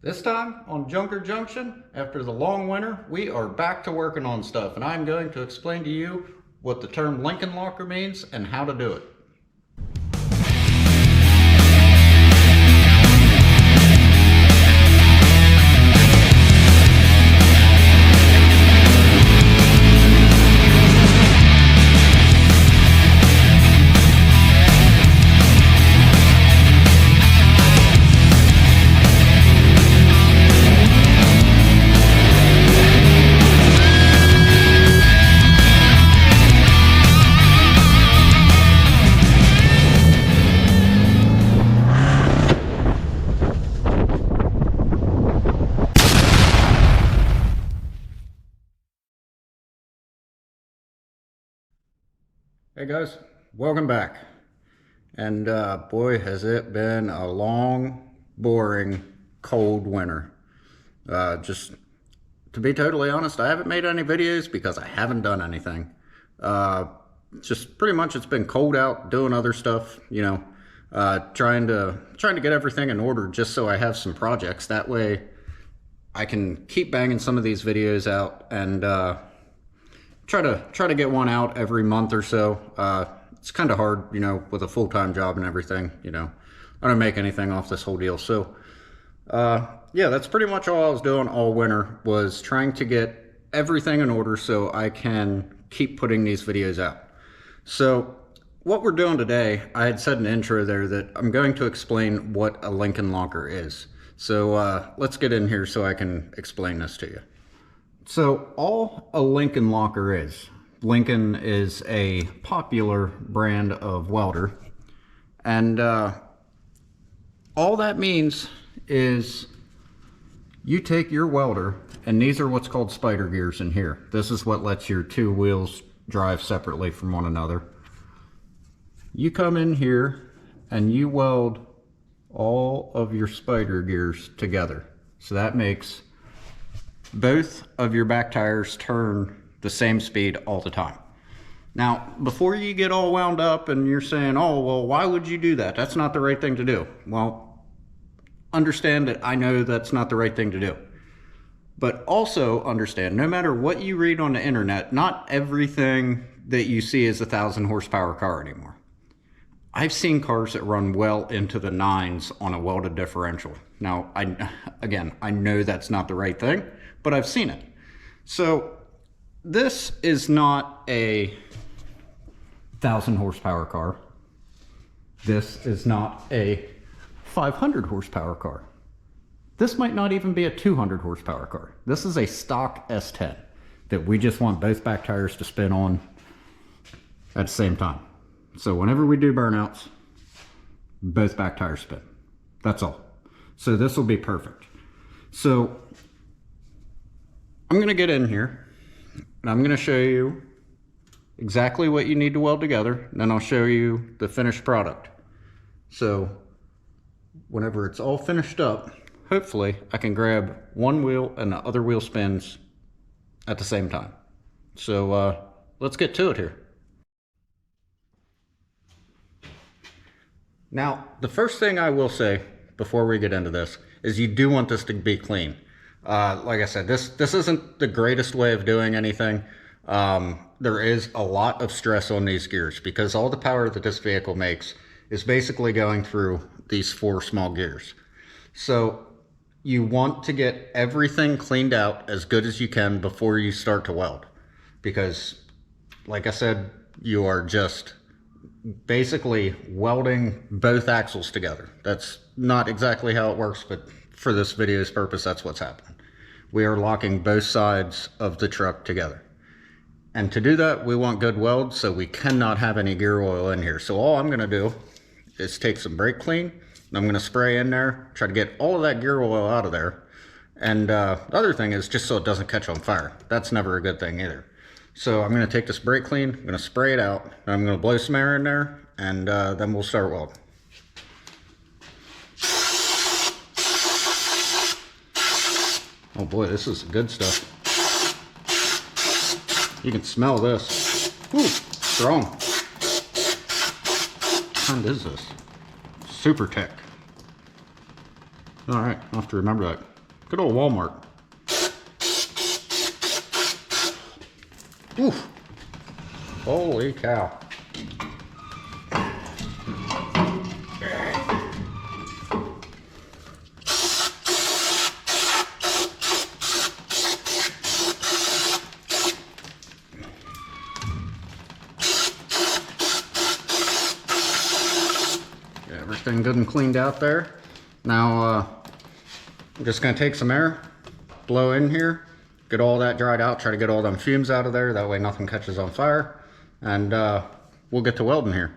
This time on Junker Junction, after the long winter, we are back to working on stuff, and I'm going to explain to you what the term Lincoln Locker means and how to do it. Hey guys, welcome back. And boy, has it been a long, boring, cold winter. Just to be totally honest, I haven't made any videos because I haven't done anything. Just pretty much it's been cold out, doing other stuff, you know, trying to get everything in order just so I have some projects. That way I can keep banging some of these videos out and try to get one out every month or so. It's kind of hard, you know, with a full-time job and everything, you know. I don't make anything off this whole deal. So yeah, that's pretty much all I was doing all winter, was trying to get everything in order so I can keep putting these videos out. So what we're doing today, I had said in the intro there that I'm going to explain what a Lincoln Locker is. So let's get in here so I can explain this to you. So all a Lincoln Locker is, Lincoln is a popular brand of welder, and all that means is you take your welder, and these are what's called spider gears in here. This is what lets your two wheels drive separately from one another. You come in here and you weld all of your spider gears together. So that makes both of your back tires turn the same speed all the time. Now, before you get all wound up and you're saying, oh, well, why would you do that? That's not the right thing to do. Well, understand that I know that's not the right thing to do. But also understand, no matter what you read on the internet, not everything that you see is a 1,000 horsepower car anymore. I've seen cars that run well into the 9s on a welded differential. Now, I know that's not the right thing, but I've seen it. So this is not a 1,000 horsepower car. This is not a 500 horsepower car. This might not even be a 200 horsepower car. This is a stock S10 that we just want both back tires to spin on at the same time. So whenever we do burnouts, both back tires spin. That's all. So this will be perfect. So I'm going to get in here and I'm going to show you exactly what you need to weld together, and then I'll show you the finished product. So whenever it's all finished up, hopefully I can grab one wheel and the other wheel spins at the same time. So let's get to it here. Now, the first thing I will say before we get into this is you do want this to be clean. Like I said, this isn't the greatest way of doing anything. There is a lot of stress on these gears because all the power that this vehicle makes is basically going through these 4 small gears. So you want to get everything cleaned out as good as you can before you start to weld, because like I said, you are just basically welding both axles together. That's not exactly how it works, but for this video's purpose, that's what's happening. We are locking both sides of the truck together. And to do that, we want good weld, so we cannot have any gear oil in here. So all I'm gonna do is take some brake clean, and I'm gonna spray in there, try to get all of that gear oil out of there. And the other thing is just so it doesn't catch on fire. That's never a good thing either. So I'm gonna take this brake clean, I'm gonna spray it out, and I'm gonna blow some air in there, and then we'll start welding. Oh boy, this is good stuff. You can smell this. Ooh, strong. What kind is this? Super Tech. All right, I'll have to remember that. Good old Walmart. Oof. Holy cow. Everything good and cleaned out there. Now I'm just gonna take some air, blow in here, get all that dried out, try to get all them fumes out of there, that way nothing catches on fire, and we'll get to welding here.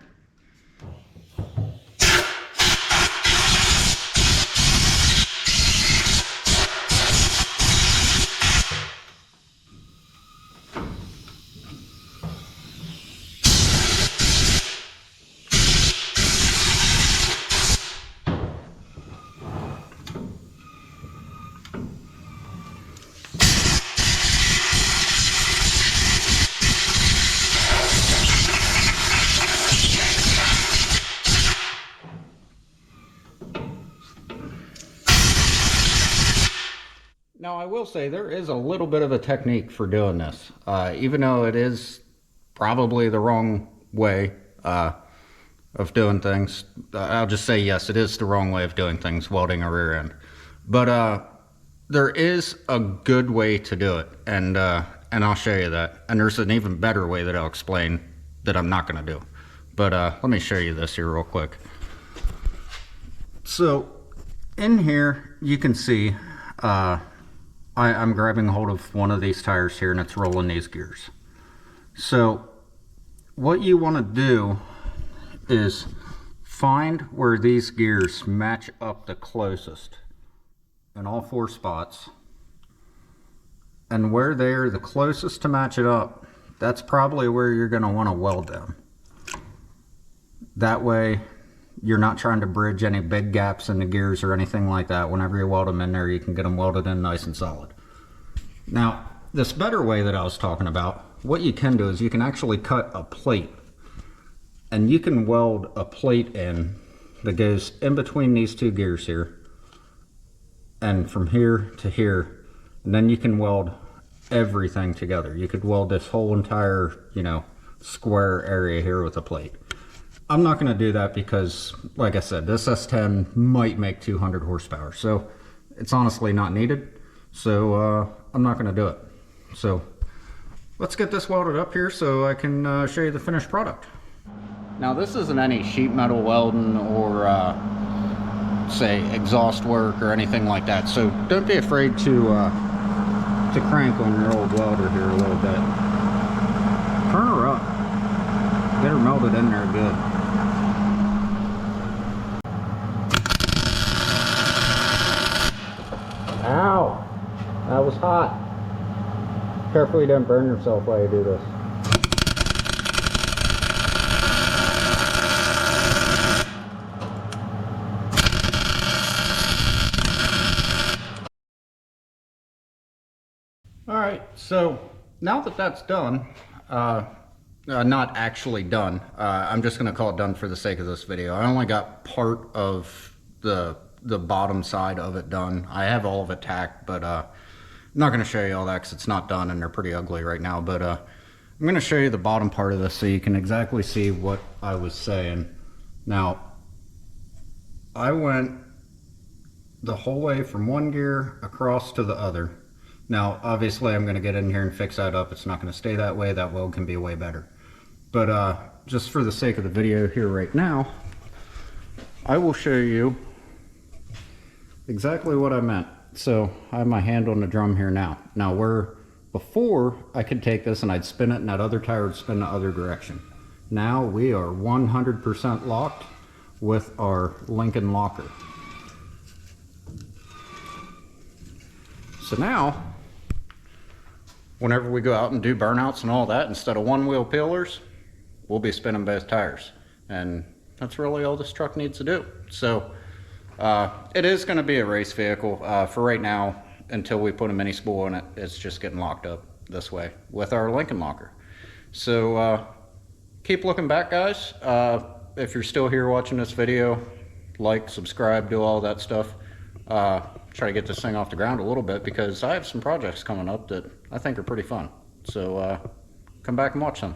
Now I will say there is a little bit of a technique for doing this, even though it is probably the wrong way of doing things. I'll just say yes, it is the wrong way of doing things, welding a rear end. But there is a good way to do it, and I'll show you that. And there's an even better way that I'll explain that I'm not going to do. But let me show you this here real quick. So in here you can see I'm grabbing hold of one of these tires here and it's rolling these gears. So what you want to do is find where these gears match up the closest in all four spots, and where they're the closest to match it up, that's probably where you're going to want to weld them. That way you're not trying to bridge any big gaps in the gears or anything like that. Whenever you weld them in there, you can get them welded in nice and solid. Now, this better way that I was talking about, what you can do is you can actually cut a plate, and you can weld a plate in that goes in between these two gears here and from here to here, and then you can weld everything together. You could weld this whole entire, square area here with a plate. I'm not going to do that because, like I said, this S10 might make 200 horsepower, so it's honestly not needed. So I'm not going to do it. So let's get this welded up here so I can show you the finished product. Now this isn't any sheet metal welding or say exhaust work or anything like that. So don't be afraid to crank on your old welder here a little bit. Turn her up. Get her melted in there good. Ow! That was hot. Careful you don't burn yourself while you do this. Alright, so now that that's done, not actually done, I'm just going to call it done for the sake of this video. I only got part of the bottom side of it done. I have all of it tacked, but I'm not going to show you all that because it's not done and they're pretty ugly right now. But I'm going to show you the bottom part of this so you can exactly see what I was saying. Now, I went the whole way from one gear across to the other. Now, obviously, I'm going to get in here and fix that up. It's not going to stay that way. That weld can be way better. But just for the sake of the video here right now, I will show you exactly what I meant. So I have my hand on the drum here now. Now, where before I could take this and I'd spin it and that other tire would spin the other direction. Now we are 100% locked with our Lincoln locker. So now, whenever we go out and do burnouts and all that, instead of one wheel peelers, we'll be spinning both tires. And that's really all this truck needs to do. So it is going to be a race vehicle for right now. Until we put a mini spool in it, it's just getting locked up this way with our Lincoln locker. So keep looking back, guys. If you're still here watching this video, like, subscribe, do all that stuff. try to get this thing off the ground a little bit because I have some projects coming up that I think are pretty fun. So come back and watch them.